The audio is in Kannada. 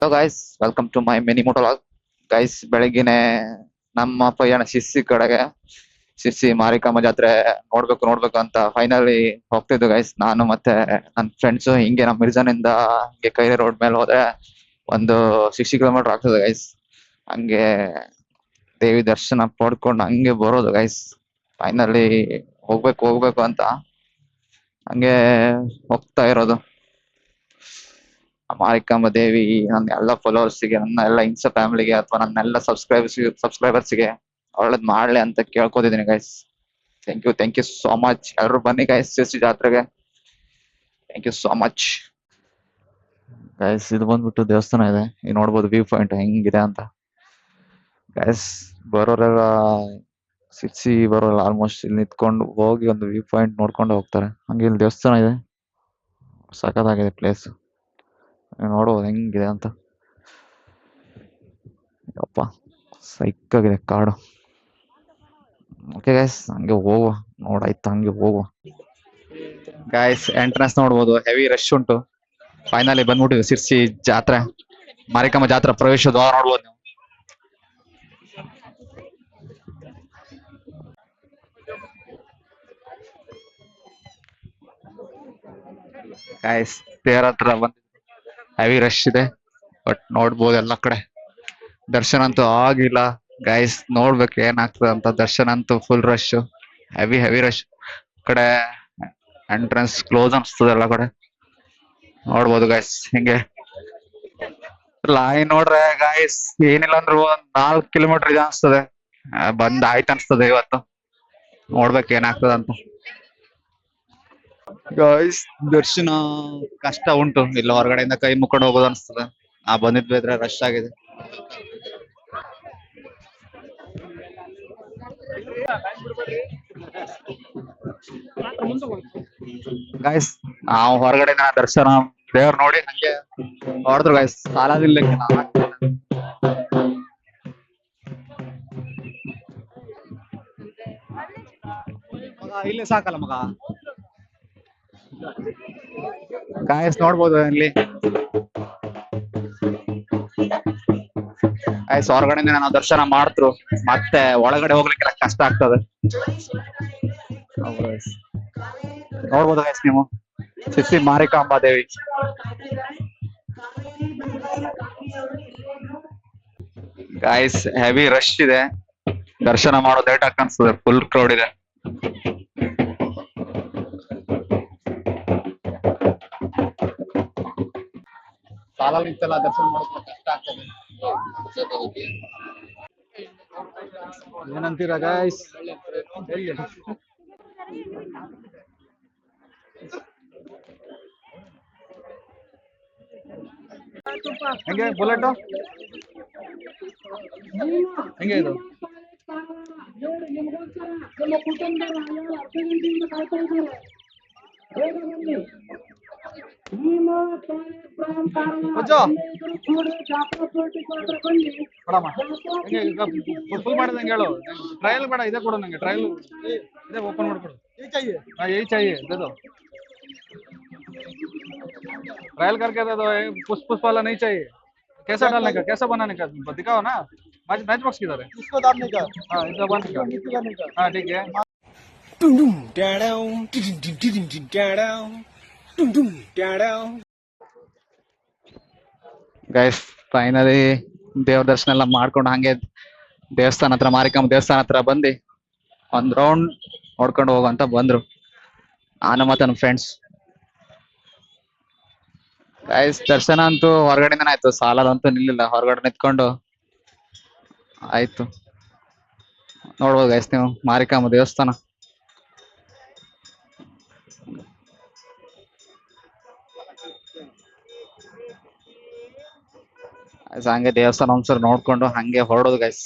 Hello guys, welcome to my mini motovlog. Guys, ಬೆಳಗ್ಗೆನೆ ನಮ್ಮ ಪಯ್ಯನ ಶಿರ್ಸಿ ಕಡೆಗೆ, ಶಿರ್ಸಿ ಮಾರಿಕಾಂಬ ಜಾತ್ರೆ ನೋಡ್ಬೇಕು ನೋಡ್ಬೇಕು ಅಂತ ಫೈನಲಿ ಹೋಗ್ತಿದ್ವು ಗೈಸ್. ನಾನು ಮತ್ತೆ ನನ್ನ ಫ್ರೆಂಡ್ಸ್ ಹಿಂಗೆ ನಮ್ಮ ಮಿರ್ಜಾನಿಂದ ಹಿಂಗೆ ಕೈಲಿ ರೋಡ್ ಮೇಲೆ ಹೋದ್ರೆ ಒಂದು 60 ಕಿಲೋಮೀಟರ್ ಆಗ್ತದೆ ಗೈಸ್. ಹಂಗೆ ದೇವಿ ದರ್ಶನ ಪಡ್ಕೊಂಡು ಹಂಗೆ ಬರೋದು ಗೈಸ್. ಫೈನಲಿ ಹೋಗ್ಬೇಕು ಹೋಗ್ಬೇಕು ಅಂತ ಹಂಗೆ ಹೋಗ್ತಾ ಇರೋದು. ಮಾರಿಕಾಂಬ ದೇವಿ ನನ್ನ ಎಲ್ಲ ಫಾಲೋವರ್ಸ್ಗೆ, ನನ್ನ ಎಲ್ಲ ಇನ್ಸ್ಟಾ ಫ್ಯಾಮಿಲಿಗೆ ಅಥವಾ ನನ್ನೆಲ್ಲ ಸಬ್ಸ್ಕ್ರೈಬರ್ಸ್ಗೆ ಒಳ್ಳೇದ್ ಮಾಡ್ಲಿ ಅಂತ ಕೇಳ್ಕೊತಿದ್ದೀನಿ guys. Thank you so much. ಎಲ್ರು ಬನ್ನಿ ಗೈಸ್ ಶಿರ್ಸಿ ಜಾತ್ರೆಗೆ. Thank you so much guys. ಇದು ಬಂದ್ಬಿಟ್ಟು ದೇವಸ್ಥಾನ ಇದೆ, ಈಗ ನೋಡ್ಬೋದು ವ್ಯೂ ಪಾಯಿಂಟ್ ಹೆಂಗಿದೆ ಅಂತ. ಗೈಸ್, ಬರೋರೆಲ್ಲ ಶಿರ್ಸಿ ಬರೋಲ್ಲ ಆಲ್ಮೋಸ್ಟ್ ಇಲ್ಲಿ ನಿಂತ್ಕೊಂಡು ಹೋಗಿ ಒಂದು ವ್ಯೂ ಪಾಯಿಂಟ್ ನೋಡ್ಕೊಂಡು ಹೋಗ್ತಾರೆ. ಹಂಗೆ ಇಲ್ಲಿ ದೇವಸ್ಥಾನ ಇದೆ, ಸಖತ್ತಾಗಿದೆ ಪ್ಲೇಸ್. ನೋಡ್ಬೋದು ಹೆಂಗಿದೆ ಅಂತ. ಯಪ್ಪ, ಸೈಕ್ಕಾಗಿದೆ ಕಾಡು. ಓಕೆ ಗೈಸ್, ಹಂಗೆ ಹೋಗುವ. ನೋಡಾಯ್ತು, ಹಂಗೆ ಹೋಗುವ ಗೈಸ್. ಎಂಟ್ರೆನ್ಸ್ ನೋಡ್ಬೋದು, ಹೆವಿ ರಶ್ ಉಂಟು. ಫೈನಲಿ ಬಂದ್ಬಿಟ್ಟಿವಿ ಶಿರ್ಸಿ ಜಾತ್ರೆ, ಮಾರಿಕಾಂಬ ಜಾತ್ರೆ ಪ್ರವೇಶ ದ್ವಾರ ನೋಡ್ಬೋದು ನೀವು. ಗೈಸ್, ತೇರ್ ಹತ್ರ ಬಂದ್ ಹೆವಿ ರಶ್ ಇದೆ, ಬಟ್ ನೋಡ್ಬೋದು ಎಲ್ಲ ಕಡೆ. ದರ್ಶನ ಅಂತೂ ಆಗಿಲ್ಲ ಗೈಸ್, ನೋಡ್ಬೇಕು ಏನಾಗ್ತದೆ ಅಂತ. ದರ್ಶನ ಅಂತೂ ಫುಲ್ ರಶ್, ಹೆವಿ ರಶ್. ಕಡೆ ಎಂಟ್ರೆನ್ಸ್ ಕ್ಲೋಸ್ ಅನ್ಸ್ತದೆ ಎಲ್ಲ ಕಡೆ. ನೋಡ್ಬೋದು ಗೈಸ್ ಹಿಂಗೆ ಲೈನ್ ನೋಡ್ರೆ ಗೈಸ್, ಏನಿಲ್ಲ ಅಂದ್ರೂ ಒಂದ್ 4 ಕಿಲೋಮೀಟರ್ ಇದೆ ಅನ್ಸ್ತದೆ. ಬಂದ್ ಆಯ್ತು ಅನ್ಸ್ತದೆ ಇವತ್ತು. ನೋಡ್ಬೇಕು ಏನಾಗ್ತದ ಅಂತ ಗೈಸ್. ದರ್ಶನ ಕಷ್ಟ ಉಂಟು, ಇಲ್ಲ ಹೊರಗಡೆಯಿಂದ ಕೈ ಮುಕ್ಕೊಂಡು ಹೋಗೋದು ಅನ್ಸ್ತದೆ. ಬಂದಿದ್ ಬೇದ್ರೆ ರಶ್ ಆಗಿದೆ. ಗೈಸ್, ನಾವು ಹೊರಗಡೆ ದರ್ಶನ ದೇವ್ರ ನೋಡಿ ಹಂಗೆ ಹೊಡೆದ್ರು ಗೈಸ್. ಸಾಲದಿಲ್ಲ ಇಲ್ಲೇ ಸಾಕಲ್ಲ ಮಗ. ಗಾಯಸ್ ನೋಡ್ಬೋದು ಇಲ್ಲಿ. ಗಾಯಸ್, ಹೊರಗಡೆಯಿಂದ ನಾವು ದರ್ಶನ ಮಾಡ್ತ್ರು, ಮತ್ತೆ ಒಳಗಡೆ ಹೋಗ್ಲಿಕ್ಕೆಲ್ಲ ಕಷ್ಟ ಆಗ್ತದೆ. ನೋಡ್ಬೋದು ಗೈಸ್ ನೀವು, ಶಿರ್ಸಿ ಮಾರಿಕಾಂಬಾ ದೇವಿ. ಗಾಯ್ಸ್, ಹೆವಿ ರಶ್ ಇದೆ, ದರ್ಶನ ಮಾಡೋದು ಲೇಟ್ ಆಗಿ ಅನ್ಸ್ತದೆ, ಫುಲ್ ಕ್ರೌಡ್ ಇದೆ. ಸಾಲಲ್ಲಿ ನಿಂತೆಲ್ಲ ದರ್ಶನ ಮಾಡೋದು ಕಷ್ಟ ಆಗ್ತದೆ. ಏನಂತೀರಾ ಗಾಯ್ಸ್? ಹೆಂಗೆ ಬುಲೆಟ್ ಹೆಂಗೆ ಇದು? ಫುಲ್ ಮಾಡಿದಂಗೆ ಹೇಳು. ಟ್ರಯಲ್ ಬೇಡ, ಇದೇ ಕೊಡು ನಂಗೆ. ಟ್ರಯಲ್ ಇದೇ ಓಪನ್ ಮಾಡ್ಕೊಡು. यही चाहिए दे दो। ट्रायल करके दे दो, पुष्प पुष्प वाला नहीं चाहिए। कैसा डालने का, कैसा बनाने का दिखाओ ना। मैच बॉक्स किधर है? इसको दाबने का। हाँ, इधर बंद का। हाँ ठीक है। ಗೈಸ್, ಫೈನಲಿ ದೇವ್ರ ದರ್ಶನ ಎಲ್ಲ ಮಾಡ್ಕೊಂಡು ಹಂಗೆ ದೇವಸ್ಥಾನ ಹತ್ರ, ಮಾರಿಕಾಂಬ ದೇವಸ್ಥಾನ ಹತ್ರ ಬಂದು ಒಂದ್ ರೌಂಡ್ ನೋಡ್ಕೊಂಡು ಹೋಗಂತ ಬಂದ್ರು ನಾನು ಮತ್ತೆ ನನ್ನ ಫ್ರೆಂಡ್ಸ್. ಗೈಸ್, ದರ್ಶನ ಅಂತೂ ಹೊರಗಡೆಯಿಂದನೇ ಆಯ್ತು, ಸಾಲದಂತೂ ನಿಲ್ಲಿಲ್ಲ. ಹೊರಗಡೆ ನಿಂತ್ಕೊಂಡು ಆಯ್ತು. ನೋಡ್ಬೋದು ಗೈಸ್ ನೀವು ಮಾರಿಕಾಂಬ ದೇವಸ್ಥಾನ. ಹಂಗೆ ದೇವಸ್ಥಾನ ಒಂದ್ಸರಿ ನೋಡ್ಕೊಂಡು ಹಂಗೆ ಹೊರಡೋದು ಗೈಸ್.